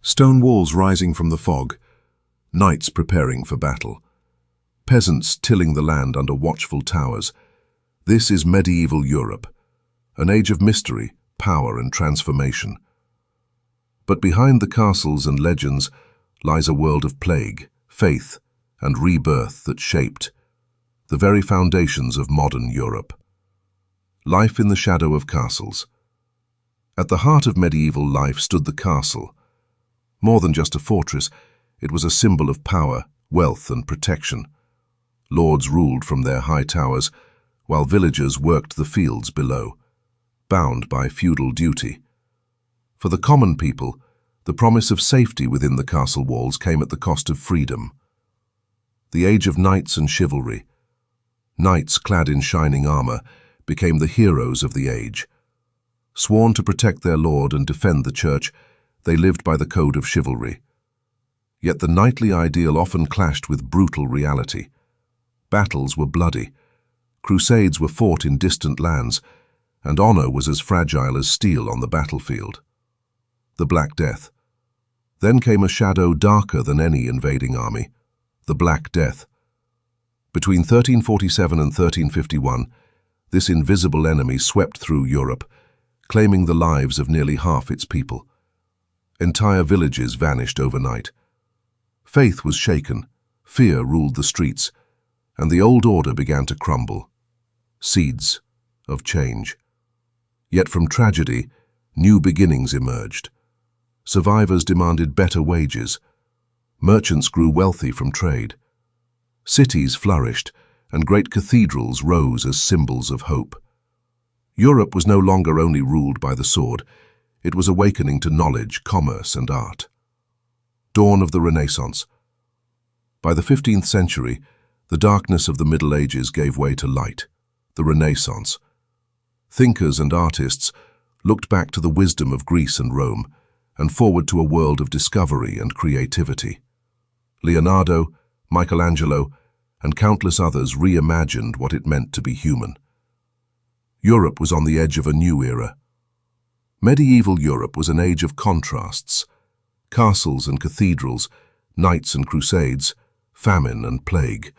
Stone walls rising from the fog, knights preparing for battle, peasants tilling the land under watchful towers. This is medieval Europe, an age of mystery, power and transformation. But behind the castles and legends lies a world of plague, faith, and rebirth that shaped the very foundations of modern Europe. Life in the shadow of castles. At the heart of medieval life stood the castle. More than just a fortress, it was a symbol of power, wealth, and protection. Lords ruled from their high towers, while villagers worked the fields below, bound by feudal duty. For the common people, the promise of safety within the castle walls came at the cost of freedom. The age of knights and chivalry. Knights clad in shining armor became the heroes of the age. Sworn to protect their lord and defend the church, they lived by the code of chivalry. Yet the knightly ideal often clashed with brutal reality. Battles were bloody, crusades were fought in distant lands, and honor was as fragile as steel on the battlefield. The Black Death. Then came a shadow darker than any invading army, the Black Death. Between 1347 and 1351, this invisible enemy swept through Europe, claiming the lives of nearly half its people. Entire villages vanished overnight. Faith was shaken, fear ruled the streets, and the old order began to crumble. Seeds of change. Yet from tragedy, new beginnings emerged. Survivors demanded better wages. Merchants grew wealthy from trade. Cities flourished, and great cathedrals rose as symbols of hope. Europe was no longer only ruled by the sword. It was awakening to knowledge, commerce, and art. Dawn of the Renaissance. By the 15th century, the darkness of the Middle Ages gave way to light, the Renaissance. Thinkers and artists looked back to the wisdom of Greece and Rome and forward to a world of discovery and creativity. Leonardo, Michelangelo, and countless others reimagined what it meant to be human. Europe was on the edge of a new era. Medieval Europe was an age of contrasts, castles and cathedrals, knights and crusades, famine and plague.